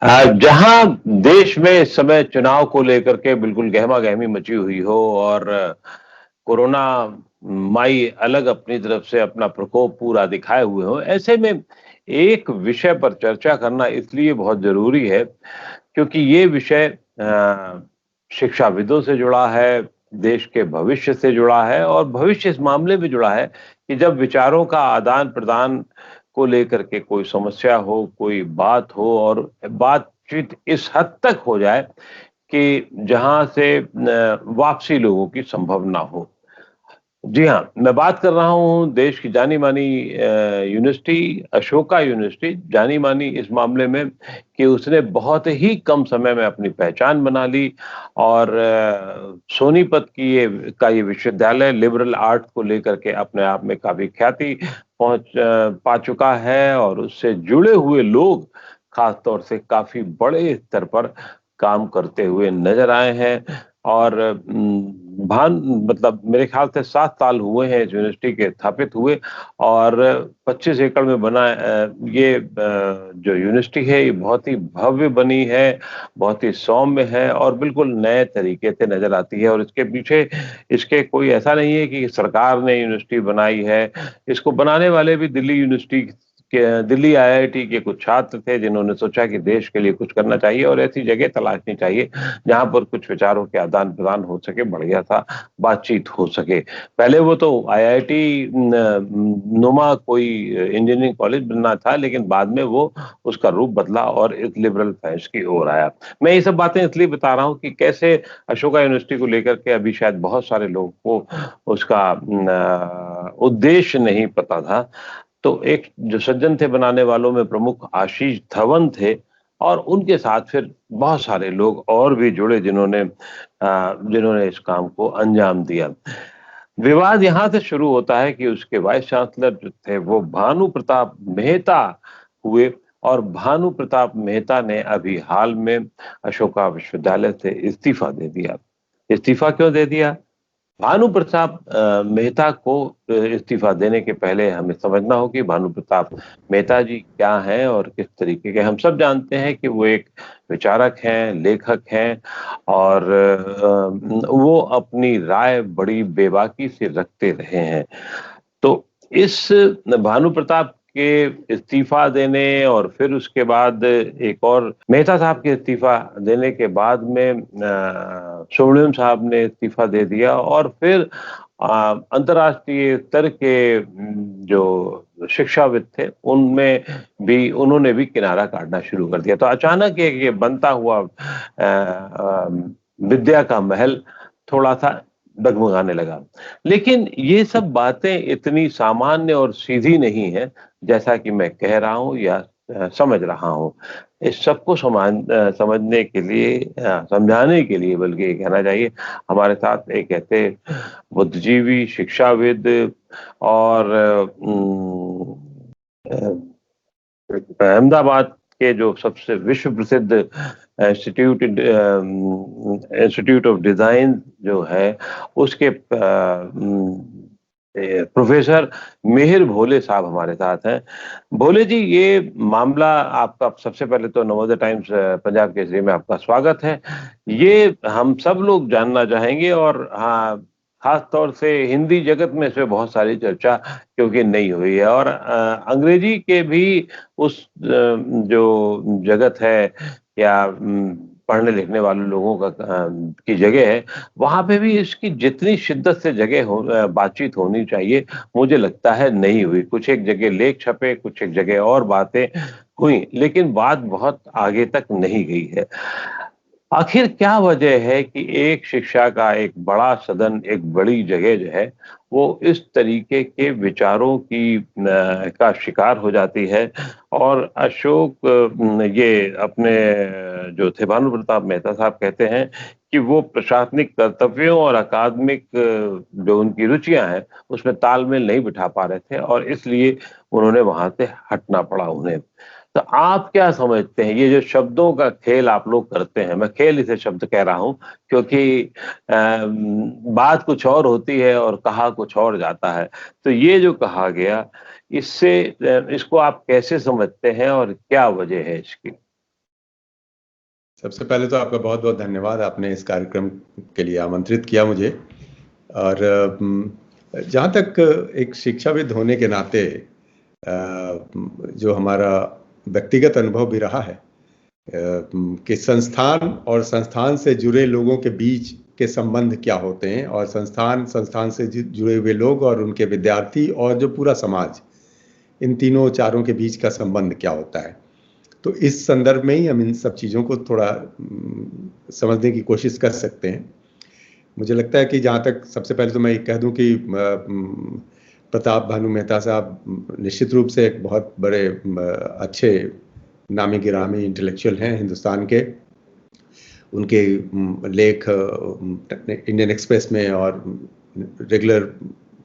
जहां देश में इस समय चुनाव को लेकर के बिल्कुल गहमा-गहमी मची हुई हो और कोरोना माई अलग अपनी तरफ से अपना प्रकोप पूरा दिखाए हुए हो, ऐसे में एक विषय पर चर्चा करना इसलिए बहुत ज़रूरी है, क्योंकि ये विषय शिक्षाविदों से जुड़ा है, देश के भविष्य से जुड़ा है और भविष्य इस मामले में जुड़ा है कि जब विचारों का आदान-प्रदान को लेकर के कोई समस्या हो, कोई बात हो और बातचीत इस हद तक हो जाए कि जहाँ से वापसी लोगों की संभव ना हो। जी हाँ, मैं बात कर रहा हूँ देश की जानी-मानी यूनिवर्सिटी, अशोका यूनिवर्सिटी, जानी-मानी इस मामले में कि उसने बहुत ही कम समय में अपनी पहचान बना ली और सोनीपत की ये विश्वविद्यालय लिबरल आर्ट को लेकर के अपने आप में काफ़ी ख्याति पा चुका है और उससे जुड़े हुए लोग ख़ास तौर से काफ़ी बड़े स्तर पर काम करते हुए नज़र आए हैं और भान मतलब मेरे ख्याल से 7 साल हुए हैं इस यूनिवर्सिटी के स्थापित हुए और 25 एकड़ में बना जो यूनिवर्सिटी है ये बहुत ही भव्य बनी है, बहुत ही सौम्य है और बिल्कुल नए तरीके से नज़र आती है और इसके पीछे इसके कोई ऐसा नहीं है कि सरकार ने यूनिवर्सिटी बनाई है, इसको बनाने वाले भी दिल्ली आईआईटी के कुछ छात्र थे जिन्होंने सोचा कि देश के लिए कुछ करना चाहिए और ऐसी जगह तलाशनी चाहिए जहाँ पर कुछ विचारों के आदान-प्रदान हो सके, बढ़िया-सा बातचीत हो सके। पहले वो तो आईआईटी नुमा कोई इंजीनियरिंग कॉलेज बनना था लेकिन बाद में वो उसका रूप बदला और एक लिबरल साइंस की ओर आया। मैं ये सब बातें इसलिए बता रहा हूँ कि कैसे अशोका यूनिवर्सिटी को लेकर के अभी शायद बहुत सारे लोगों को उसका उद्देश्य नहीं पता था। तो एक जो सज्जन थे बनाने वालों में प्रमुख आशीष धवन थे और उनके साथ फिर बहुत सारे लोग और भी जुड़े जिन्होंने इस काम को अंजाम दिया। विवाद यहाँ से शुरू होता है कि उसके वाइस चांसलर जो थे वो भानु प्रताप मेहता हुए और भानु प्रताप मेहता ने अभी हाल में अशोका विश्वविद्यालय से इस्तीफा दे दिया। इस्तीफा क्यों दे दिया? भानु प्रताप मेहता को इस्तीफा देने के पहले हमें समझना हो कि भानु प्रताप मेहता जी क्या हैं और किस तरीके के हम सब जानते हैं कि वो एक विचारक हैं, लेखक हैं और वो अपनी राय बड़ी बेबाकी से रखते रहे हैं। तो इस भानु प्रताप के इस्तीफा देने और फिर उसके बाद एक और मेहता साहब के इस्तीफा देने के बाद में सुब्रमण्यम साहब ने इस्तीफा दे दिया और फिर अंतर्राष्ट्रीय स्तर के जो शिक्षाविद थे उन्होंने भी किनारा काटना शुरू कर दिया। तो अचानक एक ये बनता हुआ विद्या का महल थोड़ा-सा डगमगाने लगा। लेकिन ये सब बातें इतनी सामान्य और सीधी नहीं है, जैसा कि मैं कह रहा हूँ या समझ रहा हूँ। इस सबको समझने के लिए समझाने के लिए बल्कि ये कहना चाहिए, हमारे साथ एक ऐसे बुद्धिजीवी, शिक्षाविद और अहमदाबाद के जो सबसे विश्व प्रसिद्ध इंस्टीट्यूट ऑफ डिज़ाइन जो है, उसके प्रोफ़ेसर मिहिर भोले साहब हमारे साथ हैं। भोले जी, ये मामला आपका सबसे पहले तो नवोदय टाइम्स पंजाब केसरी में आपका स्वागत है। ये हम सब लोग जानना चाहेंगे और हाँ, ख़ास तौर से हिंदी जगत में इसमें बहुत सारी चर्चा क्योंकि नहीं हुई है और अंग्रेजी के भी उस जो जगत है या पढ़ने-लिखने वाले लोगों की जगह है, वहाँ पे भी इसकी जितनी शिद्दत से बातचीत होनी चाहिए, मुझे लगता है नहीं हुई। कुछ एक जगह लेख छपे, कुछ एक जगह और बातें हुई, लेकिन बात बहुत आगे तक नहीं गई है। आखिर क्या वजह है कि एक शिक्षा का एक बड़ा सदन, एक बड़ी जगह जो है, वो इस तरीके के विचारों का शिकार हो जाती है और अशोक ये अपने जो थे भानु प्रताप मेहता साहब कहते हैं कि वो प्रशासनिक कर्तव्यों और अकादमिक जो उनकी रुचियाँ हैं, उसमें तालमेल नहीं बिठा पा रहे थे और इसलिए उन्होंने वहाँ से हटना पड़ा उन्हें। तो आप क्या समझते हैं ये जो शब्दों का खेल आप लोग करते हैं, मैं खेल इसे शब्द कह रहा हूँ क्योंकि बात कुछ और होती है और कहा कुछ और जाता है। तो ये जो कहा गया इसको आप कैसे समझते हैं और क्या वजह है इसकी? सबसे पहले तो आपका बहुत बहुत धन्यवाद, आपने इस कार्यक्रम के लिए आमंत्रित किया मुझे। और जहाँ तक एक शिक्षाविद होने के नाते जो हमारा व्यक्तिगत अनुभव भी रहा है कि संस्थान और संस्थान से जुड़े लोगों के बीच के संबंध क्या होते हैं, और संस्थान से जुड़े हुए लोग और उनके विद्यार्थी और जो पूरा समाज, इन तीनों चारों के बीच का संबंध क्या होता है। तो इस संदर्भ में ही हम इन सब चीज़ों को थोड़ा समझने की कोशिश कर सकते हैं। मुझे लगता है कि जहाँ तक सबसे पहले तो मैं कह दूं कि प्रताप भानु मेहता साहब निश्चित रूप से एक बहुत बड़े अच्छे नामी गिरामी इंटेलेक्चुअल हैं हिंदुस्तान के। उनके लेख इंडियन एक्सप्रेस में और रेगुलर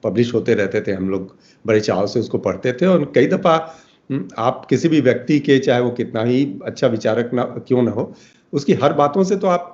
पब्लिश होते रहते थे, हम लोग बड़े चाव से उसको पढ़ते थे। और कई दफ़ा आप किसी भी व्यक्ति के, चाहे वो कितना ही अच्छा विचारक ना क्यों ना हो, उसकी हर बातों से तो आप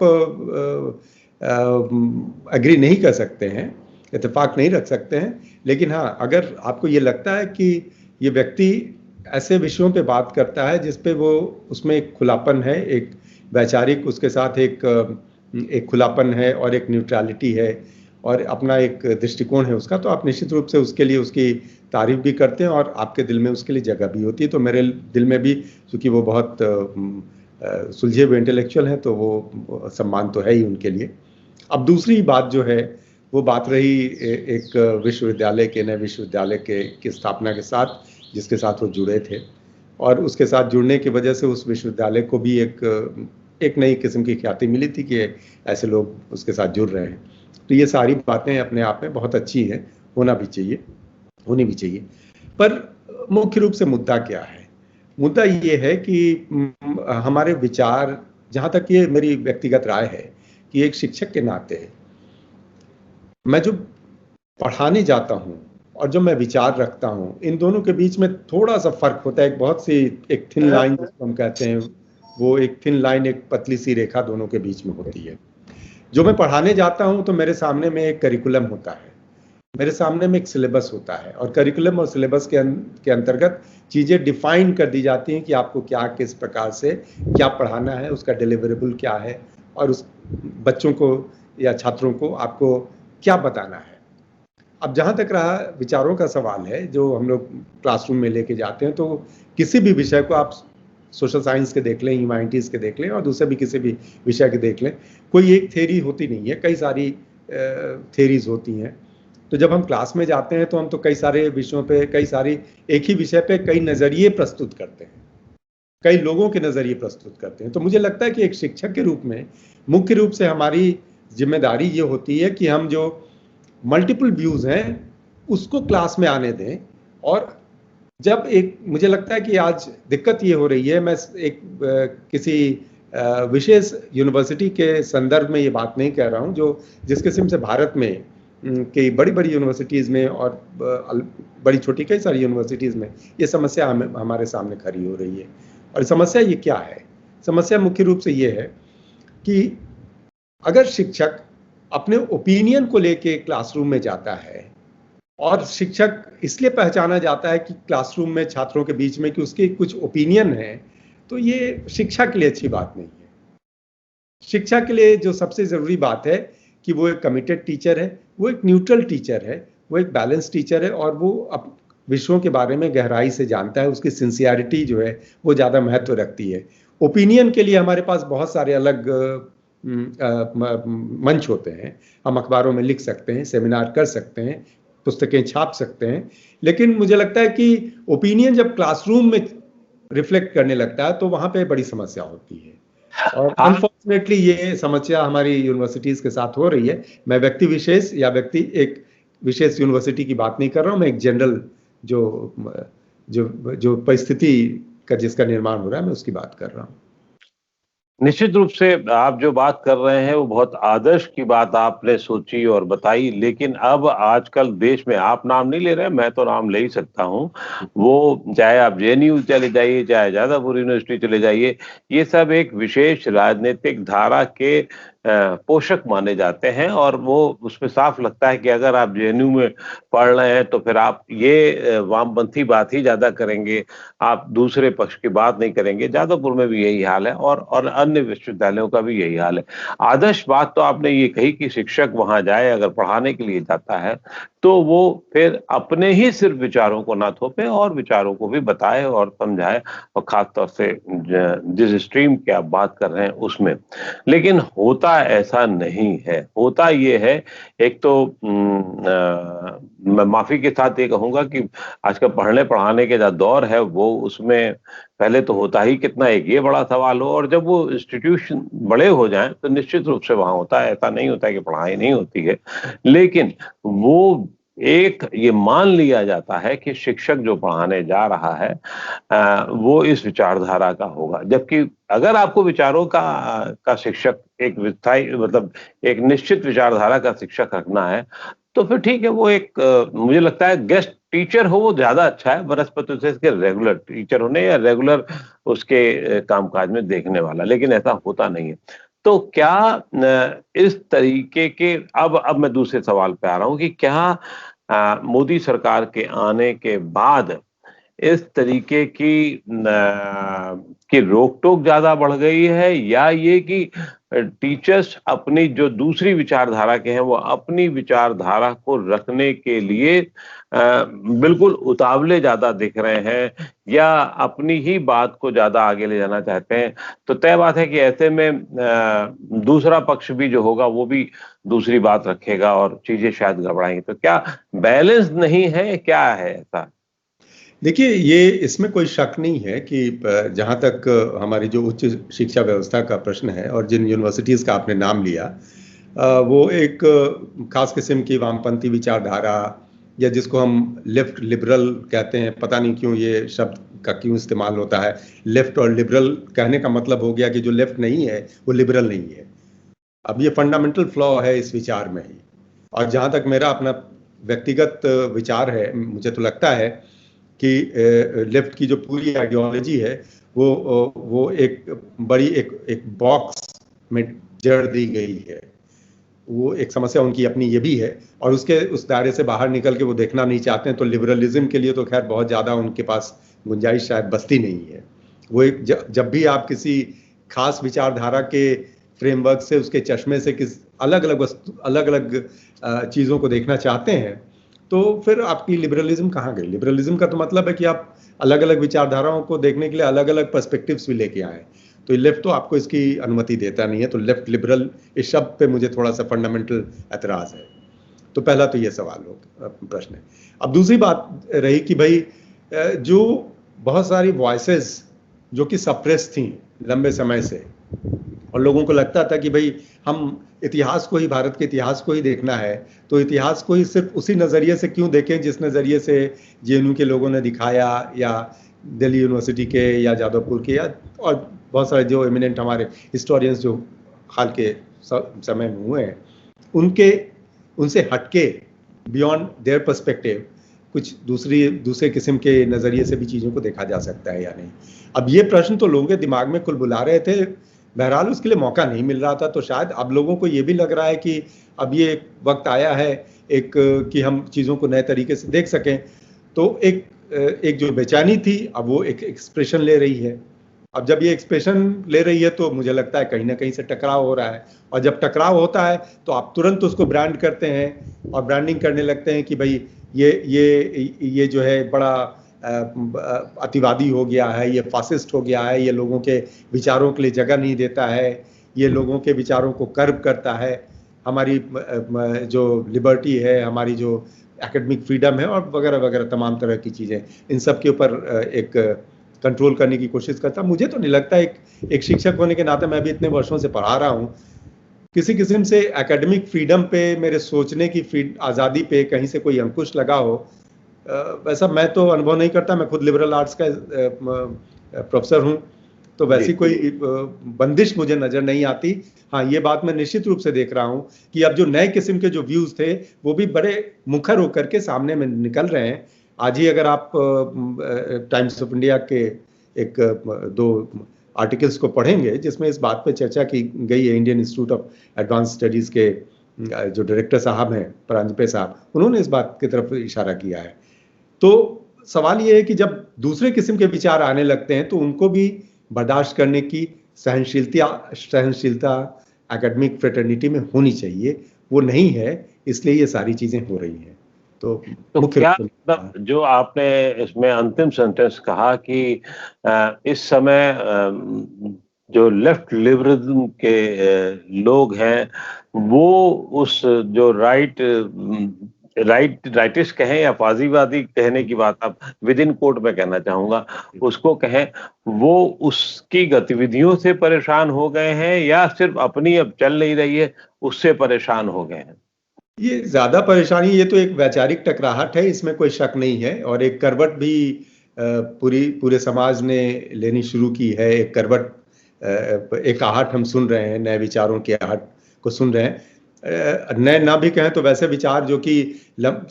एग्री नहीं कर सकते हैं, इत्तेफाक नहीं रख सकते हैं। लेकिन हाँ, अगर आपको ये लगता है कि ये व्यक्ति ऐसे विषयों पे बात करता है जिस पे वो, उसमें एक खुलापन है, एक वैचारिक उसके साथ एक खुलापन है और एक न्यूट्रलिटी है और अपना एक दृष्टिकोण है उसका, तो आप निश्चित रूप से उसके लिए उसकी तारीफ भी करते हैं और आपके दिल में उसके लिए जगह भी होती है। तो मेरे दिल में भी, क्योंकि वो बहुत सुलझे हुए इंटेलेक्चुअल हैं, तो वो सम्मान तो है ही उनके लिए। अब दूसरी बात जो है, वो बात रही एक विश्वविद्यालय के, नए विश्वविद्यालय की स्थापना के साथ, जिसके साथ वो जुड़े थे, और उसके साथ जुड़ने की वजह से उस विश्वविद्यालय को भी एक नई किस्म की ख्याति मिली थी कि ऐसे लोग उसके साथ जुड़ रहे हैं। तो ये सारी बातें अपने आप में बहुत अच्छी हैं, होनी भी चाहिए। पर मुख्य रूप से मुद्दा क्या है? मुद्दा ये है कि हमारे विचार, जहाँ तक ये मेरी व्यक्तिगत राय है कि एक शिक्षक के नाते मैं जो पढ़ाने जाता हूँ और जो मैं विचार रखता हूँ, इन दोनों के बीच में थोड़ा सा फर्क होता है। एक थिन लाइन जिसको हम कहते हैं, वो एक थिन लाइन, एक पतली सी रेखा दोनों के बीच में होती है। जो मैं पढ़ाने जाता हूँ तो मेरे सामने में एक करिकुलम होता है, मेरे सामने में एक सिलेबस होता है, और करिकुलम और सिलेबस के अंतर्गत चीज़ें डिफाइन कर दी जाती हैं कि आपको क्या, किस प्रकार से क्या पढ़ाना है, उसका डिलीवरेबल क्या है, और उस बच्चों को या छात्रों को आपको क्या बताना है। अब जहाँ तक रहा विचारों का सवाल है, जो हम लोग क्लासरूम में लेके जाते हैं, तो किसी भी विषय को आप सोशल साइंस के देख लें, ह्यूमैनिटीज़ के देख लें, और दूसरे भी किसी भी विषय के देख लें, कोई एक थ्योरी होती नहीं है, कई सारी थ्योरीज होती हैं। तो जब हम क्लास में जाते हैं तो हम तो कई सारे विषयों पे, एक ही विषय पे कई नज़रिए प्रस्तुत करते हैं, कई लोगों के नज़रिए प्रस्तुत करते हैं। तो मुझे लगता है कि एक शिक्षक के रूप में मुख्य रूप से हमारी जिम्मेदारी ये होती है कि हम जो मल्टीपल व्यूज़ हैं उसको क्लास में आने दें। और जब मुझे लगता है कि आज दिक्कत ये हो रही है, मैं किसी विशेष यूनिवर्सिटी के संदर्भ में ये बात नहीं कह रहा हूँ, जो जिस किस्म से भारत में कई बड़ी यूनिवर्सिटीज़ में और बड़ी छोटी कई सारी यूनिवर्सिटीज़ में ये समस्या हमारे सामने खड़ी हो रही है। और समस्या ये क्या है? समस्या मुख्य रूप से ये है कि अगर शिक्षक अपने ओपिनियन को लेके क्लासरूम में जाता है, और शिक्षक इसलिए पहचाना जाता है कि क्लासरूम में छात्रों के बीच में कि उसके कुछ ओपिनियन है, तो ये शिक्षा के लिए अच्छी बात नहीं है। शिक्षा के लिए जो सबसे ज़रूरी बात है कि वो एक कमिटेड टीचर है, वो एक न्यूट्रल टीचर है, वो एक बैलेंस टीचर है, और वो अब विषयों के बारे में गहराई से जानता है, उसकी सिंसियरिटी जो है वो ज़्यादा महत्व रखती है। ओपिनियन के लिए हमारे पास बहुत सारे अलग मंच होते हैं, हम अखबारों में लिख सकते हैं, सेमिनार कर सकते हैं, पुस्तकें छाप सकते हैं, लेकिन मुझे लगता है कि ओपिनियन जब क्लासरूम में रिफ्लेक्ट करने लगता है तो वहाँ पे बड़ी समस्या होती है। और अनफॉर्चुनेटली ये समस्या हमारी यूनिवर्सिटीज़ के साथ हो रही है। मैं व्यक्ति विशेष या एक विशेष यूनिवर्सिटी की बात नहीं कर रहा हूँ, मैं एक जनरल जो परिस्थिति का जिसका निर्माण हो रहा है, मैं उसकी बात कर रहा हूँ। निश्चित रूप से आप जो बात कर रहे हैं वो बहुत आदर्श की बात आपने सोची और बताई, लेकिन अब आजकल देश में, आप नाम नहीं ले रहे हैं, मैं तो नाम ले ही सकता हूँ, वो चाहे आप जेएनयू चले जाइए, चाहे जादवपुर यूनिवर्सिटी चले जाइए, ये सब एक विशेष राजनीतिक धारा के पोषक माने जाते हैं और वो उसमें साफ लगता है कि अगर आप जेएनयू में पढ़ रहे हैं तो फिर आप ये वामपंथी बात ही ज़्यादा करेंगे, आप दूसरे पक्ष की बात नहीं करेंगे। जादवपुर में भी यही हाल है और अन्य विश्वविद्यालयों का भी यही हाल है। आदर्श बात तो आपने ये कही कि शिक्षक वहाँ जाए, अगर पढ़ाने के लिए जाता है, तो वो फिर अपने ही सिर्फ विचारों को ना थोपे और विचारों को भी बताए और समझाए, और खासतौर से जिस स्ट्रीम की आप बात कर रहे हैं उसमें। लेकिन होता ऐसा नहीं है। होता ये है, एक तो मैं माफी के साथ ये कहूंगा कि आजकल पढ़ने पढ़ाने के जो दौर है वो, उसमें पहले तो होता ही कितना, एक ये बड़ा सवाल हो, और जब वो इंस्टीट्यूशन बड़े हो जाएं तो निश्चित रूप से वहां होता है। ऐसा नहीं होता है कि पढ़ाई नहीं होती है, लेकिन वो एक ये मान लिया जाता है कि शिक्षक जो पढ़ाने जा रहा है वो इस विचारधारा का होगा। जबकि अगर आपको विचारों का शिक्षक एक विस्थाई, मतलब एक निश्चित विचारधारा का शिक्षक रखना है, तो फिर ठीक है, वो एक मुझे लगता है गेस्ट टीचर हो वो ज्यादा अच्छा है बनस्पति से इसके रेगुलर टीचर होने या रेगुलर उसके कामकाज में देखने वाला। लेकिन ऐसा होता नहीं है। तो क्या इस तरीके के, अब मैं दूसरे सवाल पे आ रहा हूं कि क्या मोदी सरकार के आने के बाद इस तरीके की रोक टोक ज्यादा बढ़ गई है, या ये कि टीचर्स अपनी जो दूसरी विचारधारा के हैं वो अपनी विचारधारा को रखने के लिए बिल्कुल उतावले ज्यादा दिख रहे हैं, या अपनी ही बात को ज्यादा आगे ले जाना चाहते हैं? तो तय बात है कि ऐसे में दूसरा पक्ष भी जो होगा वो भी दूसरी बात रखेगा और चीजें शायद गड़बड़ाएंगी। तो क्या बैलेंस नहीं है, क्या है ऐसा? देखिए, ये इसमें कोई शक नहीं है कि जहाँ तक हमारी जो उच्च शिक्षा व्यवस्था का प्रश्न है और जिन यूनिवर्सिटीज़ का आपने नाम लिया, वो एक खास किस्म की वामपंथी विचारधारा, या जिसको हम लेफ्ट लिबरल कहते हैं, पता नहीं क्यों ये शब्द का क्यों इस्तेमाल होता है। लेफ्ट और लिबरल कहने का मतलब हो गया कि जो लेफ्ट नहीं है वो लिबरल नहीं है। अब ये फंडामेंटल फ्लॉ है इस विचार में ही। और जहाँ तक मेरा अपना व्यक्तिगत विचार है, मुझे तो लगता है कि लेफ्ट की जो पूरी आइडियोलॉजी है वो एक बड़ी एक बॉक्स में जड़ दी गई है। वो एक समस्या उनकी अपनी ये भी है, और उसके उस दायरे से बाहर निकल के वो देखना नहीं चाहते हैं। तो लिबरलिज्म के लिए तो खैर बहुत ज़्यादा उनके पास गुंजाइश शायद बचती नहीं है। वो एक जब भी आप किसी खास विचारधारा के फ्रेमवर्क से, उसके चश्मे से किस अलग अलग चीज़ों को देखना चाहते हैं, तो फिर आपकी लिबरलिज्म कहाँ गई? लिबरलिज्म का तो मतलब है कि आप अलग अलग विचारधाराओं को देखने के लिए अलग अलग पर्सपेक्टिव्स भी लेके आए। तो लेफ्ट तो आपको इसकी अनुमति देता नहीं है। तो लेफ्ट लिबरल इस शब्द पे मुझे थोड़ा सा फंडामेंटल एतराज है। तो पहला तो ये सवाल हो प्रश्न है। अब दूसरी बात रही कि भाई जो बहुत सारी वॉइसेस जो कि सप्रेस थी लंबे समय से, और लोगों को लगता था कि भाई हम इतिहास को ही, भारत के इतिहास को ही देखना है, तो इतिहास को ही सिर्फ उसी नज़रिए से क्यों देखें जिस नज़रिए से जेएनयू के लोगों ने दिखाया, या दिल्ली यूनिवर्सिटी के, या जादवपुर के, या और बहुत सारे जो एमिनेंट हमारे हिस्टोरियंस जो हाल के समय में हुए हैं, उनसे हटके बियॉन्ड देयर पर्सपेक्टिव कुछ दूसरे किस्म के नज़रिए से भी चीज़ों को देखा जा सकता है या नहीं। अब ये प्रश्न तो लोगों के दिमाग में कुल बुला रहे थे, बहरहाल उसके लिए मौका नहीं मिल रहा था। तो शायद अब लोगों को ये भी लग रहा है कि अब ये वक्त आया है एक कि हम चीज़ों को नए तरीके से देख सकें। तो एक जो बेचैनी थी, अब वो एक एक्सप्रेशन ले रही है। अब जब ये एक्सप्रेशन ले रही है तो मुझे लगता है कहीं ना कहीं से टकराव हो रहा है, और जब टकराव होता है तो आप तुरंत उसको ब्रांड करते हैं और ब्रांडिंग करने लगते हैं कि भाई ये जो है बड़ा अतिवादी हो गया है, ये फासिस्ट हो गया है, ये लोगों के विचारों के लिए जगह नहीं देता है, ये लोगों के विचारों को कर्ब करता है, हमारी जो लिबर्टी है, हमारी जो एकेडमिक फ्रीडम है, और वगैरह वगैरह तमाम तरह की चीज़ें, इन सब के ऊपर एक कंट्रोल करने की कोशिश करता। मुझे तो नहीं लगता, एक शिक्षक होने के नाते मैं भी इतने वर्षों से पढ़ा रहा हूँ, किसी किस्म से एकेडमिक फ्रीडम पे, मेरे सोचने की आज़ादी पे कहीं से कोई अंकुश लगा हो, वैसा मैं तो अनुभव नहीं करता। मैं खुद लिबरल आर्ट्स का प्रोफेसर हूँ, तो वैसी कोई बंदिश मुझे नज़र नहीं आती। हाँ, ये बात मैं निश्चित रूप से देख रहा हूँ कि अब जो नए किस्म के जो व्यूज़ थे वो भी बड़े मुखर होकर के सामने में निकल रहे हैं। आज ही अगर आप टाइम्स ऑफ इंडिया के एक दो आर्टिकल्स को पढ़ेंगे जिसमें इस बात पे चर्चा की गई है। Indian institute of advance studies के जो डायरेक्टर साहब हैं परांजपे साहब, उन्होंने इस बात की तरफ इशारा किया है। तो सवाल ये है कि जब दूसरे किस्म के विचार आने लगते हैं तो उनको भी बर्दाश्त करने की सहनशीलता एकेडमिक फ्रेटर्निटी में होनी चाहिए, वो नहीं है, इसलिए ये सारी चीजें हो रही हैं। तो मुख्य क्या मतलब जो आपने इसमें अंतिम सेंटेंस कहा कि इस समय जो लेफ्ट लिबरलिज्म के लोग हैं वो उस जो राइटिस्ट कहें या फाजीवादी कहने की बात आप विद इन कोर्ट में कहना चाहूंगा, उसको कहें, वो उसकी गतिविधियों से परेशान हो गए हैं या सिर्फ अपनी अब चल नहीं रही है उससे परेशान हो गए हैं? ये ज्यादा परेशानी, ये तो एक वैचारिक टकराहट है, इसमें कोई शक नहीं है। और एक करवट भी पूरे समाज ने लेनी शुरू की है। एक करवट, एक आहट हम सुन रहे हैं, नए विचारों की आहट को सुन रहे हैं। नए ना भी कहें तो वैसे विचार जो कि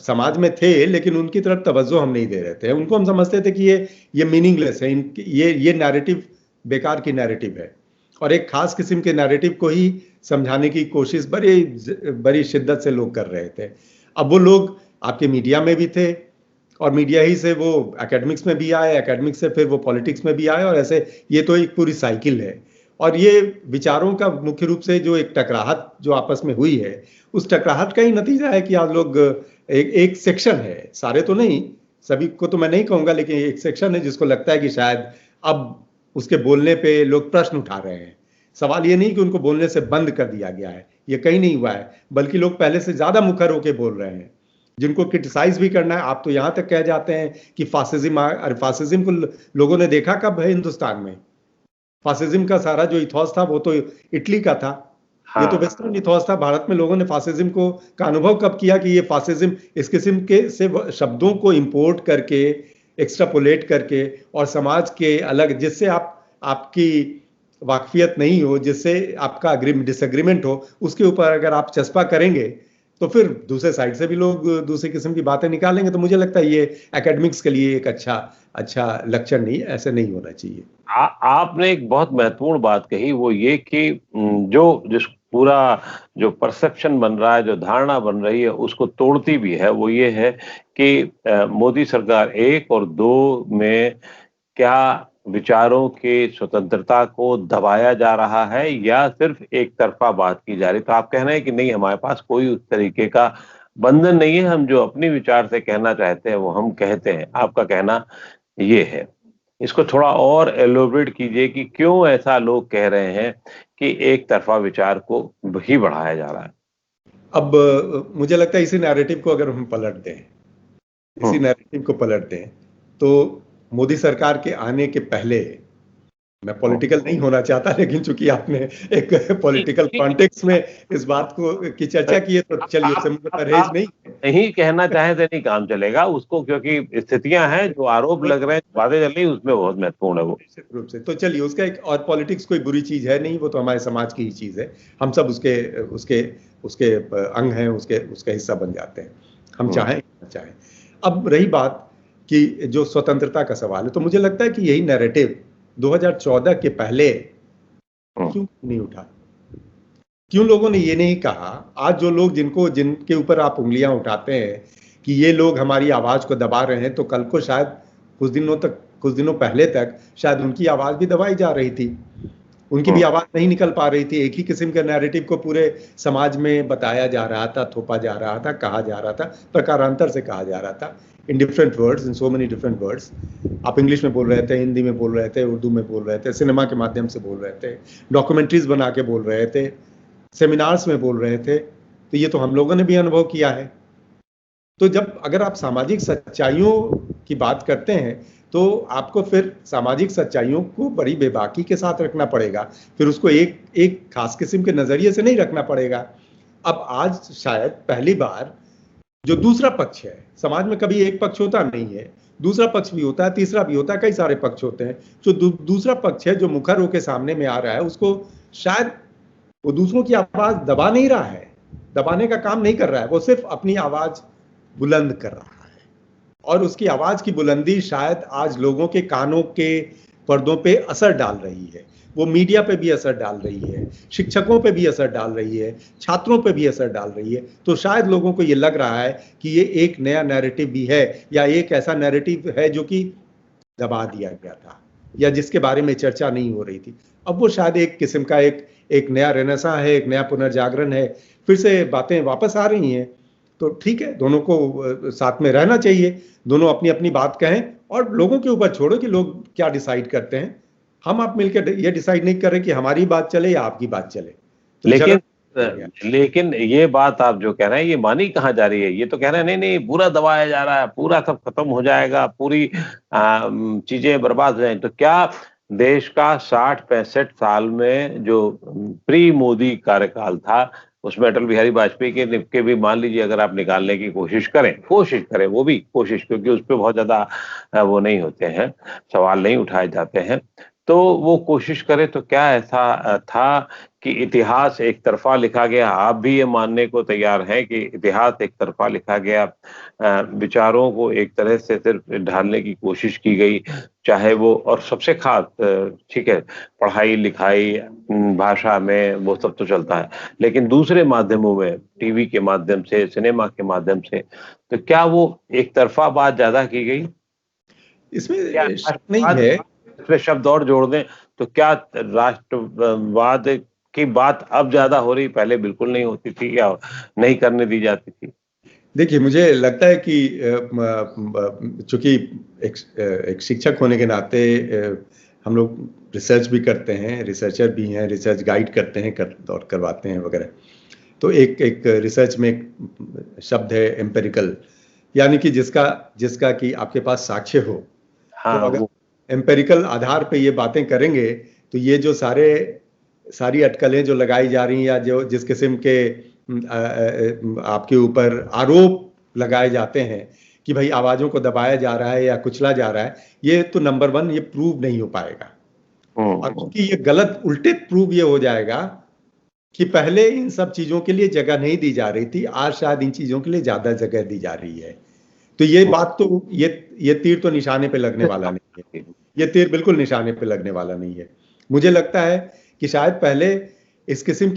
समाज में थे लेकिन उनकी तरफ तवज्जो हम नहीं दे रहे थे। उनको हम समझते थे कि ये मीनिंगलेस है, ये नैरेटिव बेकार की नैरेटिव है, और एक खास किस्म के नैरेटिव को ही समझाने की कोशिश बड़ी शिद्दत से लोग कर रहे थे। अब वो लोग आपके मीडिया में भी थे और मीडिया ही से वो एकेडमिक्स में भी आए, एकेडमिक्स से फिर वो पॉलिटिक्स में भी आए, और ऐसे ये तो एक पूरी साइकिल है। और ये विचारों का मुख्य रूप से जो एक टकराहट जो आपस में हुई है, उस टकराहट का ही नतीजा है कि आज लोग एक सेक्शन है, सारे तो नहीं, सभी को तो मैं नहीं कहूंगा, लेकिन एक सेक्शन है जिसको लगता है कि शायद अब उसके बोलने पे लोग प्रश्न उठा रहे हैं। सवाल ये नहीं कि उनको बोलने से बंद कर दिया गया है, ये कहीं नहीं हुआ है, बल्कि लोग पहले से ज्यादा मुखर होकर बोल रहे हैं। जिनको क्रिटिसाइज भी करना है, आप तो यहां तक कह जाते हैं कि फासिज्म को लोगों ने देखा कब है हिंदुस्तान में? फासिज्म का सारा जो इथॉस था वो तो इटली का था। हाँ। ये तो वेस्टर्न इथॉस था। भारत में लोगों ने फासिज्म का अनुभव कब किया कि ये फासिज्म इस किस्म के से शब्दों को इंपोर्ट करके, एक्सट्रापोलेट करके, और समाज के अलग, जिससे आपकी वाकफियत नहीं हो, जिससे आपका डिसएग्रीमेंट हो, उसके ऊपर अगर आप चस्पा करेंगे तो फिर दूसरे साइड से भी लोग दूसरी किस्म की बातें निकालेंगे। तो मुझे लगता है ये एकेडमिक्स के लिए एक अच्छा लक्षण नहीं, ऐसे नहीं होना चाहिए। आपने एक बहुत महत्वपूर्ण बात कही, वो ये कि जिस पूरा जो परसेप्शन बन रहा है, जो धारणा बन रही है, उसको तोड़ती भी है। वो ये है कि मोदी सरकार 1 और 2 में क्या विचारों की स्वतंत्रता को दबाया जा रहा है या सिर्फ एक तरफा बात की जा रही? तो आप कह रहे हैं कि नहीं, हमारे पास कोई उस तरीके का बंधन नहीं है, हम जो अपने विचार से कहना चाहते हैं वो हम कहते हैं। आपका कहना ये है। इसको थोड़ा और एलोबरेट कीजिए कि क्यों ऐसा लोग कह रहे हैं कि एक तरफा विचार को ही बढ़ाया जा रहा है? अब मुझे लगता है इसी नैरेटिव को अगर हम पलट दें, तो मोदी सरकार के आने के पहले, मैं पॉलिटिकल नहीं होना चाहता, लेकिन चूंकि आपने एक पॉलिटिकल कॉन्टेक्स्ट में इस बात की चर्चा की है, तो चलिए उससे मुझे परहेज नहीं कहना चाहे तो नहीं काम चलेगा उसको, क्योंकि स्थितियां हैं, जो आरोप लग रहे हैं, बातें चल रही, उसमें बहुत महत्वपूर्ण है वो निश्चित रूप से। तो चलिए उसका एक, और पॉलिटिक्स कोई बुरी चीज है नहीं, वो तो हमारे समाज की ही चीज है। हम सब उसके अंग हैं, उसका हिस्सा बन जाते हैं, हम चाहें ना चाहें। अब रही बात कि जो स्वतंत्रता का सवाल है, तो मुझे लगता है कि यही नैरेटिव 2014 के पहले क्यों नहीं उठा? क्यों लोगों ने ये नहीं कहा? आज जो लोग जिनके ऊपर आप उंगलियां उठाते हैं कि ये लोग हमारी आवाज को दबा रहे हैं, तो कल को शायद कुछ दिनों पहले तक शायद उनकी आवाज भी दबाई जा रही थी, उनकी भी आवाज नहीं निकल पा रही थी। एक ही किस्म के नैरेटिव को पूरे समाज में बताया जा रहा था, थोपा जा रहा था, कहा जा रहा था, प्रकारांतर से कहा जा रहा था, in different words, in so many different words. आप इंग्लिश में बोल रहे थे, हिंदी में बोल रहे थे, उर्दू में बोल रहे थे, सिनेमा के माध्यम से बोल रहे थे, डॉक्यूमेंट्रीज बना के बोल रहे थे, सेमिनार्स में बोल रहे थे। तो ये तो हम लोगों ने भी अनुभव किया है। तो अगर आप सामाजिक सच्चाइयों की बात करते हैं, तो आपको फिर सामाजिक सच्चाइयों को बड़ी बेबाकी के साथ रखना पड़ेगा, फिर उसको एक खास किस्म के नजरिए से नहीं रखना पड़ेगा। अब आज शायद पहली बार जो दूसरा पक्ष है, समाज में कभी एक पक्ष होता नहीं है, दूसरा पक्ष भी होता है, तीसरा भी होता है, कई सारे पक्ष होते हैं। जो दूसरा पक्ष है, जो मुखर होकर सामने में आ रहा है, उसको शायद वो दूसरों की आवाज दबा नहीं रहा है, दबाने का काम नहीं कर रहा है, वो सिर्फ अपनी आवाज बुलंद कर रहा है। और उसकी आवाज की बुलंदी शायद आज लोगों के कानों के पर्दों पे असर डाल रही है, वो मीडिया पे भी असर डाल रही है, शिक्षकों पे भी असर डाल रही है, छात्रों पे भी असर डाल रही है। तो शायद लोगों को ये लग रहा है कि ये एक नया नैरेटिव भी है, या एक ऐसा नैरेटिव है जो कि दबा दिया गया था या जिसके बारे में चर्चा नहीं हो रही थी। अब वो शायद एक किस्म का एक नया रेनेसां है, एक नया पुनर्जागरण है, फिर से बातें वापस आ रही हैं। तो ठीक है, दोनों को साथ में रहना चाहिए, दोनों अपनी अपनी बात कहें और लोगों के ऊपर छोड़ो कि लोग क्या डिसाइड करते हैं। हम आप मिलकर ये डिसाइड नहीं कर रहे कि हमारी बात चले या आपकी बात चले। तो लेकिन लेकिन ये बात आप जो कह रहे हैं ये मानी कहाँ जा रही है? ये तो कह रहे हैं नहीं नहीं पूरा दबाया जा रहा है, पूरा सब खत्म हो जाएगा, पूरी चीजें बर्बाद हो जाएंगी। तो क्या देश का 60-65 साल में जो प्री मोदी कार्यकाल था उसमें अटल बिहारी वाजपेयी के निपके भी मान लीजिए अगर आप निकालने की कोशिश करें वो भी कोशिश, क्योंकि उस पर बहुत ज्यादा वो नहीं होते हैं, सवाल नहीं उठाए जाते हैं, तो वो कोशिश करे तो क्या ऐसा था कि इतिहास एक तरफा लिखा गया? आप भी ये मानने को तैयार हैं कि इतिहास एक तरफा लिखा गया, विचारों को एक तरह से सिर्फ ढालने की कोशिश की गई, चाहे वो और सबसे खास ठीक है पढ़ाई लिखाई भाषा में वो सब तो चलता है, लेकिन दूसरे माध्यमों में टीवी के माध्यम से, सिनेमा के माध्यम से, तो क्या वो एक तरफा बात ज्यादा की गई? इसमें शक नहीं है। इसमें शब्द और जोड़ दें तो क्या राष्ट्रवाद की बात अब ज्यादा हो रही, पहले बिल्कुल नहीं होती थी या नहीं करने दी जाती थी? देखिए, मुझे लगता है कि चूंकि एक शिक्षक होने के नाते हम लोग रिसर्च भी करते हैं, रिसर्चर भी हैं, रिसर्च गाइड करते हैं और करवाते हैं वगैरह। तो एक रिसर्च में एक शब्द है एम्पेरिकल, यानी कि जिसका कि आपके पास साक्ष्य हो। हाँ, तो अगर एम्पेरिकल आधार पे ये बातें करेंगे तो ये जो सारी अटकलें जो लगाई जा रही हैं या जो जिस किस्म के आपके ऊपर आरोप लगाए जाते हैं कि भाई आवाजों को दबाया जा रहा है या कुचला जा रहा है, ये तो नंबर 1 ये प्रूव नहीं हो पाएगा। और क्योंकि ये गलत उल्टे प्रूव ये हो जाएगा कि पहले इन सब चीजों के लिए जगह नहीं दी जा रही थी, आज शायद इन चीजों के लिए ज्यादा जगह दी जा रही है। तो ये बात तो ये तीर तो निशाने पे लगने वाला नहीं है, ये तीर बिल्कुल निशाने पे लगने वाला नहीं है। मुझे लगता है कि शायद पहले इस किस्म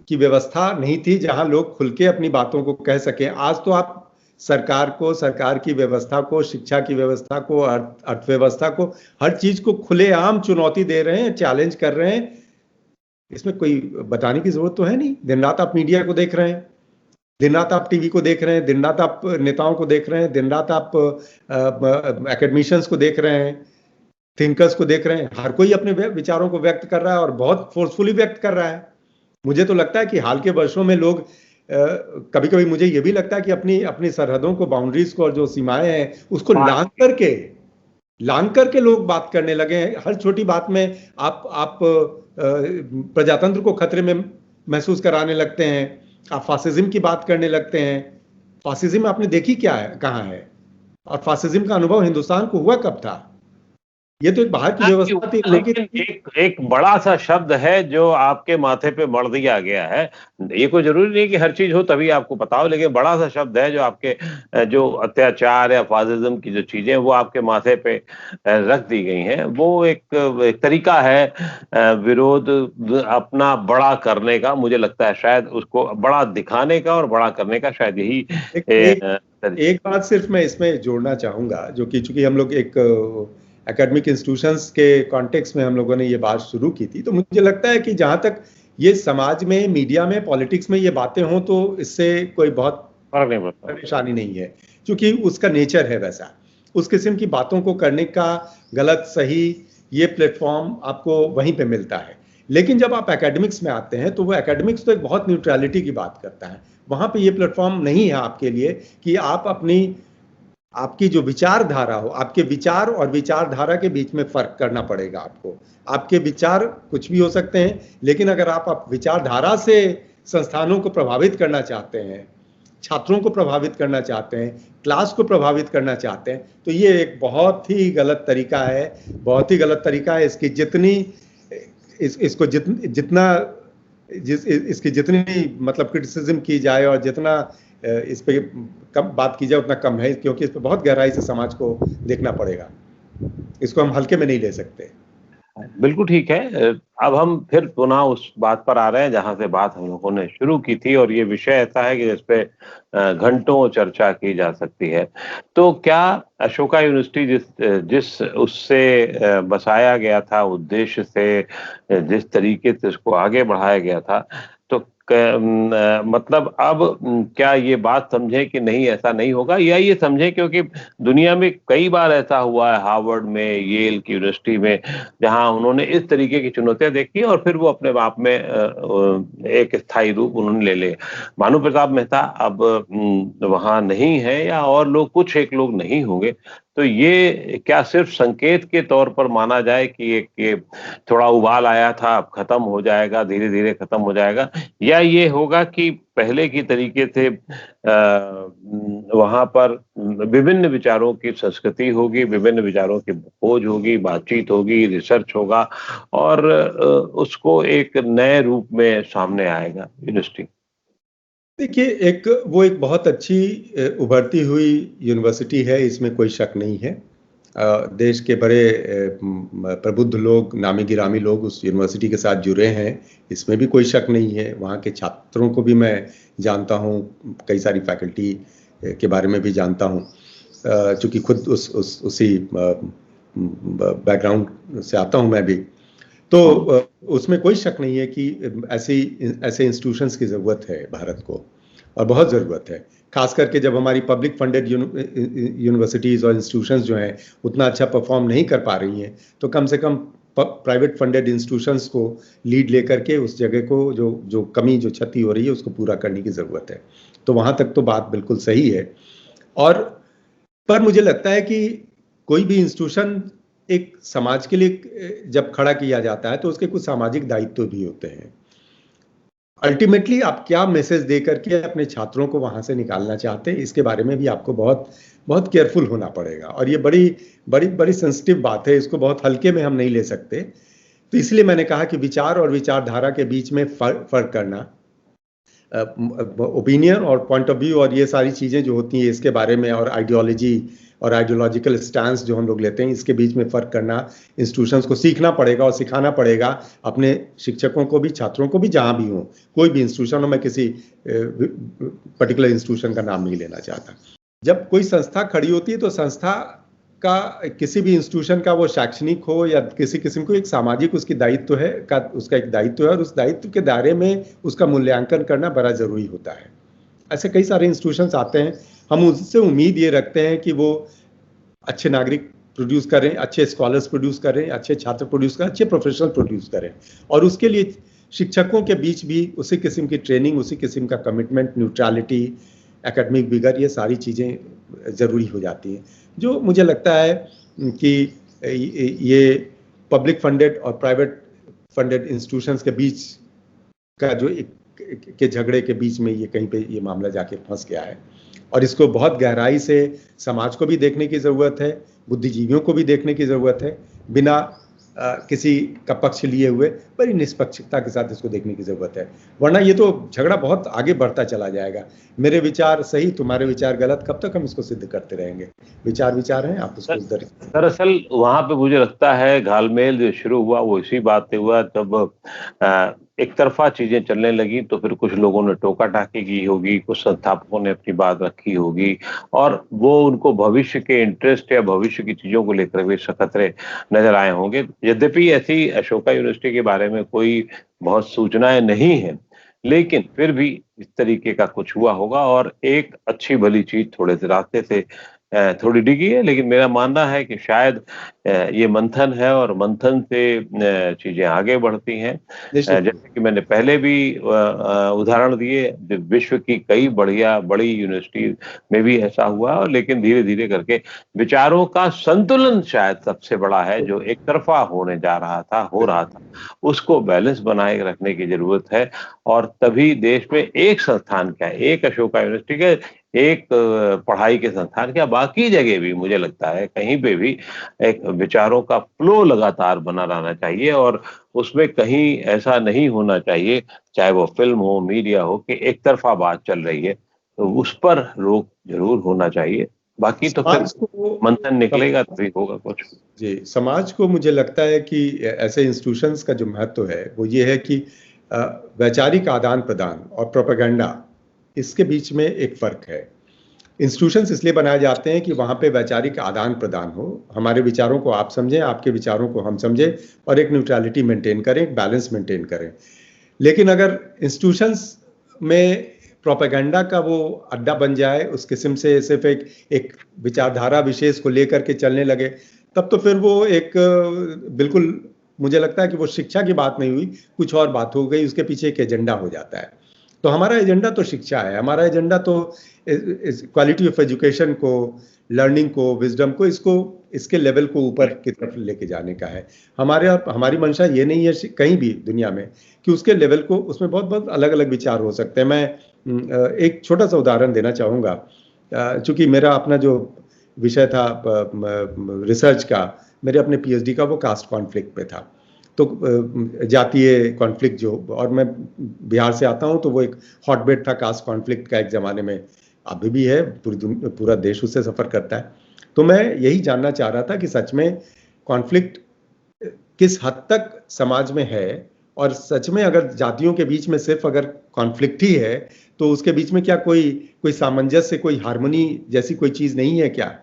की व्यवस्था नहीं थी जहां लोग खुल के अपनी बातों को कह सकें। आज तो आप सरकार को, सरकार की व्यवस्था को, शिक्षा की व्यवस्था को, अर्थव्यवस्था को, हर चीज को खुलेआम चुनौती दे रहे हैं, चैलेंज कर रहे हैं। इसमें कोई बताने की जरूरत तो है नहीं। दिन रात आप मीडिया को देख रहे हैं, दिन रात आप टीवी को देख रहे हैं, दिन रात आप नेताओं को देख रहे हैं, दिन रात आप एकेडमिशियंस को देख रहे हैं, थिंकर्स को देख रहे हैं। हर कोई अपने विचारों को व्यक्त कर रहा है और बहुत फोर्सफुली व्यक्त कर रहा है। मुझे तो लगता है कि हाल के वर्षों में लोग कभी कभी मुझे ये भी लगता है कि अपनी सरहदों को, बाउंड्रीज को और जो सीमाएं हैं उसको लांघ करके लोग बात करने लगे हैं। हर छोटी बात में आप प्रजातंत्र को खतरे में महसूस कराने लगते हैं, आप फासिज्म की बात करने लगते हैं। फासिज्म आपने देखी क्या है, कहाँ है? और फासिज्म का अनुभव हिंदुस्तान को हुआ कब था? ये तो एक बाहर की व्यवस्था थी। लेकिन एक बड़ा सा शब्द है जो आपके माथे पे मढ़ दिया गया है। ये कोई जरूरी नहीं कि हर चीज हो तभी आपको पता हो, लेकिन बड़ा सा शब्द है जो आपके जो अत्याचार या फासिज्म की जो चीजें वो आपके माथे पे रख दी गई हैं। वो एक तरीका है विरोध अपना बड़ा करने का। मुझे लगता है शायद उसको बड़ा दिखाने का और बड़ा करने का शायद यही एक बात सिर्फ मैं इसमें जोड़ना चाहूंगा, जो कि चूंकि हम लोग एक एकेडमिक इंस्टीट्यूशंस के कॉन्टेक्स्ट में हम लोगों ने ये बात शुरू की थी, तो मुझे लगता है कि जहां तक ये समाज में, मीडिया में, पॉलिटिक्स में ये बातें हों तो इससे कोई बहुत परेशानी नहीं है, क्योंकि उसका नेचर है वैसा। उस किस्म की बातों को करने का गलत सही ये प्लेटफॉर्म आपको वहीं पे मिलता है। लेकिन जब आप एकेडमिक्स में आते हैं तो वो एकेडमिक्स तो एक बहुत न्यूट्रलिटी की बात करता है। वहां पे ये प्लेटफॉर्म नहीं है आपके लिए कि आप आपकी जो विचारधारा हो, आपके विचार और विचारधारा के बीच में फर्क करना पड़ेगा आपको। आपके विचार कुछ भी हो सकते हैं, लेकिन अगर आप विचारधारा से संस्थानों को प्रभावित करना चाहते हैं, छात्रों को प्रभावित करना चाहते हैं, क्लास को प्रभावित करना चाहते हैं, तो ये एक बहुत ही गलत तरीका है, बहुत ही गलत तरीका है। इसकी जितनी मतलब क्रिटिसिज्म की जाए और जितना इस पे कम बात की जाए उतना कम है, क्योंकि इस पे बहुत गहराई से समाज को देखना पड़ेगा। इसको हम हल्के में नहीं ले सकते। बिल्कुल ठीक है। अब हम फिर पुनः उस बात पर आ रहे हैं जहाँ से बात हम लोगों ने शुरू की थी, और ये विषय ऐसा है कि जिस पे घंटों चर्चा की जा सकती है। तो क्या अशोका यूनिवर्सिटी जिस उससे बसाया गया था, उद्देश्य से जिस तरीके से उसको आगे बढ़ाया गया था, तो मतलब अब क्या ये बात समझें कि नहीं ऐसा नहीं होगा, या ये समझें क्योंकि दुनिया में कई बार ऐसा हुआ है, हार्वर्ड में, येल की यूनिवर्सिटी में, जहां उन्होंने इस तरीके की चुनौतियां देखी और फिर वो अपने आप में एक स्थायी रूप उन्होंने ले लिया। भानु प्रताप मेहता अब वहां नहीं है, या और लोग, कुछ एक लोग नहीं होंगे, तो ये क्या सिर्फ संकेत के तौर पर माना जाए कि ये थोड़ा उबाल आया था, अब खत्म हो जाएगा, धीरे धीरे खत्म हो जाएगा, या ये होगा कि पहले की तरीके से वहां पर विभिन्न विचारों की संस्कृति होगी, विभिन्न विचारों की खोज होगी, बातचीत होगी, रिसर्च होगा, और उसको एक नए रूप में सामने आएगा यूनिवर्सिटी। देखिए, एक बहुत अच्छी उभरती हुई यूनिवर्सिटी है, इसमें कोई शक नहीं है। देश के बड़े प्रबुद्ध लोग, नामी गिरामी लोग उस यूनिवर्सिटी के साथ जुड़े हैं, इसमें भी कोई शक नहीं है। वहाँ के छात्रों को भी मैं जानता हूँ, कई सारी फैकल्टी के बारे में भी जानता हूँ, चूँकि खुद उसी बैकग्राउंड से आता हूँ मैं भी। तो उसमें कोई शक नहीं है कि ऐसे इंस्टीट्यूशंस की ज़रूरत है भारत को, और बहुत ज़रूरत है। खास करके जब हमारी पब्लिक फंडेड यूनिवर्सिटीज़ और इंस्टीट्यूशंस जो हैं उतना अच्छा परफॉर्म नहीं कर पा रही हैं, तो कम से कम प्राइवेट फंडेड इंस्टीट्यूशंस को लीड लेकर के उस जगह को, जो कमी, जो क्षति हो रही है, उसको पूरा करने की ज़रूरत है। तो वहाँ तक तो बात बिल्कुल सही है। और पर मुझे लगता है कि कोई भी इंस्टीट्यूशन एक समाज के लिए जब खड़ा किया जाता है तो उसके कुछ सामाजिक दायित्व भी होते हैं। अल्टीमेटली आप क्या मैसेज दे करके अपने छात्रों को वहां से निकालना चाहते हैं, इसके बारे में भी आपको बहुत बहुत केयरफुल होना पड़ेगा, और ये बड़ी बड़ी बड़ी सेंसिटिव बात है, इसको बहुत हल्के में हम नहीं ले सकते। तो इसलिए मैंने कहा कि विचार और विचारधारा के बीच में फर्क करना, ओपिनियन और पॉइंट ऑफ व्यू और ये सारी चीज़ें जो होती हैं इसके बारे में, और आइडियोलॉजी और आइडियोलॉजिकल स्टैंस जो हम लोग लेते हैं, इसके बीच में फ़र्क करना इंस्टीट्यूशंस को सीखना पड़ेगा और सिखाना पड़ेगा अपने शिक्षकों को भी, छात्रों को भी, जहाँ भी हों, कोई भी इंस्टीट्यूशन हो। मैं किसी पर्टिकुलर इंस्टीट्यूशन का नाम नहीं लेना चाहता। जब कोई संस्था खड़ी होती है तो संस्था का, किसी भी इंस्टीट्यूशन का, वो शैक्षणिक हो या किसी किस्म को, एक सामाजिक उसकी दायित्व है का, उसका एक दायित्व है, और उस दायित्व के दायरे में उसका मूल्यांकन करना बड़ा ज़रूरी होता है। ऐसे कई सारे इंस्टीट्यूशंस आते हैं, हम उससे उम्मीद ये रखते हैं कि वो अच्छे नागरिक प्रोड्यूस करें, अच्छे स्कॉलर्स प्रोड्यूस करें, अच्छे छात्र प्रोड्यूस करें, अच्छे प्रोफेशनल प्रोड्यूस करें, और उसके लिए शिक्षकों के बीच भी उसी किस्म की ट्रेनिंग, उसी किस्म का कमिटमेंट, न्यूट्रलिटी, एकेडमिक विगर, ये सारी चीज़ें ज़रूरी हो जाती हैं। जो मुझे लगता है कि ये पब्लिक फंडेड और प्राइवेट फंडेड इंस्टीट्यूशंस के बीच का जो के झगड़े के बीच में ये कहीं पे ये मामला जाके फंस गया है, और इसको बहुत गहराई से समाज को भी देखने की ज़रूरत है, बुद्धिजीवियों को भी देखने की ज़रूरत है, बिना किसी का पक्ष लिए हुए, बड़ी निष्पक्षता के साथ इसको देखने की ज़रूरत है, वरना ये तो झगड़ा बहुत आगे बढ़ता चला जाएगा। मेरे विचार सही, तुम्हारे विचार गलत, कब तक हम इसको सिद्ध करते रहेंगे? विचार विचार हैं, आप उसको दरअसल वहां पे मुझे लगता है घालमेल जो शुरू हुआ वो इसी बात से हुआ, जब एक तरफा चीजें चलने लगी तो फिर कुछ लोगों ने टोका टाकी की होगी, कुछ संस्थापकों ने अपनी बात रखी होगी, और वो उनको भविष्य के इंटरेस्ट या भविष्य की चीजों को लेकर भी खतरे नजर आए होंगे। यद्यपि ऐसी अशोका यूनिवर्सिटी के बारे में कोई बहुत सूचनाएं नहीं है, लेकिन फिर भी इस तरीके का कुछ हुआ होगा, और एक अच्छी भली चीज थोड़े से रास्ते से थोड़ी डिगी है, लेकिन मेरा मानना है कि शायद ये मंथन है, और मंथन से चीजें आगे बढ़ती हैं। जैसे कि मैंने पहले भी उदाहरण दिए, विश्व की कई बड़ी यूनिवर्सिटी में भी ऐसा हुआ, लेकिन धीरे धीरे करके विचारों का संतुलन शायद सबसे बड़ा है, जो एक तरफा हो रहा था, उसको बैलेंस बनाए रखने की जरूरत है। और तभी देश में एक संस्थान क्या, एक अशोका यूनिवर्सिटी के, एक पढ़ाई के संस्थान क्या, बाकी जगह भी मुझे लगता है कहीं पे भी एक विचारों का फ्लो लगातार बना रहना चाहिए, और उसमें कहीं ऐसा नहीं होना चाहिए, चाहे वो फिल्म हो, मीडिया हो, कि एक तरफा बात चल रही है, तो उस पर रोक जरूर होना चाहिए। बाकी तो फिर मंथन निकलेगा तभी होगा कुछ। जी, समाज को मुझे लगता है कि ऐसे इंस्टीट्यूशंस का जो महत्व है वो ये है कि अ, वैचारिक आदान प्रदान और प्रोपेगेंडा, इसके बीच में एक फ़र्क है। इंस्टीट्यूशंस इसलिए बनाए जाते हैं कि वहाँ पे वैचारिक आदान प्रदान हो, हमारे विचारों को आप समझें, आपके विचारों को हम समझें और एक न्यूट्रलिटी मेंटेन करें, एक बैलेंस मेंटेन करें। लेकिन अगर इंस्टीट्यूशंस में प्रोपेगेंडा का वो अड्डा बन जाए, उस किस्म से सिर्फ एक विचारधारा विशेष को लेकर के चलने लगे, तब तो फिर वो एक बिल्कुल, मुझे लगता है कि वो शिक्षा की बात नहीं हुई, कुछ और बात हो गई, उसके पीछे एक एजेंडा हो जाता है। तो हमारा एजेंडा तो शिक्षा है, हमारा एजेंडा तो क्वालिटी ऑफ एजुकेशन को, लर्निंग को, विजडम को, इसको, इसके लेवल को ऊपर की तरफ लेके जाने का है। हमारी मंशा ये नहीं है कहीं भी दुनिया में कि उसके लेवल को, उसमें बहुत बहुत अलग अलग विचार हो सकते हैं। मैं एक छोटा सा उदाहरण देना चाहूँगा। चूंकि मेरा अपना जो विषय था रिसर्च का, मेरे अपने पीएचडी का, वो कास्ट कॉन्फ्लिक्ट पे था। तो जातीय कॉन्फ्लिक्ट जो, और मैं बिहार से आता हूँ, तो वो एक हॉटबेड था कास्ट कॉन्फ्लिक्ट का एक ज़माने में, अभी भी है, पूरा देश उससे सफ़र करता है। तो मैं यही जानना चाह रहा था कि सच में कॉन्फ्लिक्ट किस हद तक समाज में है, और सच में अगर जातियों के बीच में सिर्फ अगर कॉन्फ्लिक्ट ही है, तो उसके बीच में क्या कोई सामंजस्य, कोई हार्मनी जैसी कोई चीज़ नहीं है क्या?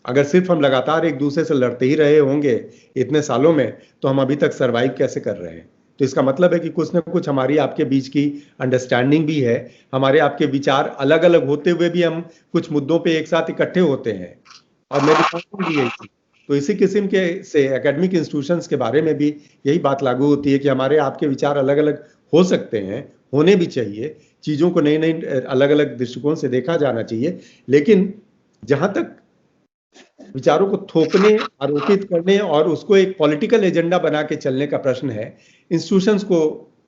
अगर सिर्फ हम लगातार एक दूसरे से लड़ते ही रहे होंगे इतने सालों में, तो हम अभी तक सरवाइव कैसे कर रहे हैं? तो इसका मतलब है कि कुछ ना कुछ हमारी आपके बीच की अंडरस्टैंडिंग भी है, हमारे आपके विचार अलग अलग होते हुए भी हम कुछ मुद्दों पे एक साथ इकट्ठे होते हैं, और मेरी पसंद भी यही थी। तो इसी किस्म के से एकेडमिक इंस्टीट्यूशंस के बारे में भी यही बात लागू होती है कि हमारे आपके विचार अलग अलग हो सकते हैं, होने भी चाहिए, चीज़ों को नई नई अलग अलग दृष्टिकोण से देखा जाना चाहिए। लेकिन जहाँ तक विचारों को थोपने, आरोपित करने और उसको एक पॉलिटिकल एजेंडा बना के चलने का प्रश्न है, इंस्टीट्यूशंस को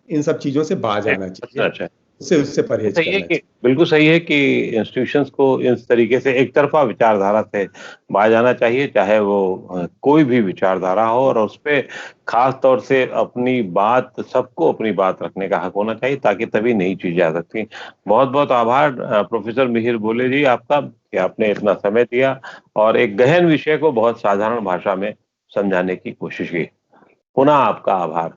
इन सब चीज़ों से बाज आना चाहिए, अच्छा, उससे परहेज सही है करना कि चाहिए। बिल्कुल सही है कि इंस्टीट्यूशंस को इस तरीके से एक तरफा विचारधारा से बाहर जाना चाहिए, चाहे वो कोई भी विचारधारा हो, और उस पे खास तौर से अपनी बात, सबको अपनी बात रखने का हक होना चाहिए, ताकि तभी नई चीजें आ सकती हैं। बहुत-बहुत आभार प्रोफेसर मिहिर बोले जी आपका, कि आपने इतना समय दिया और एक गहन विषय को बहुत साधारण भाषा में समझाने की कोशिश की। पुनः आपका आभार।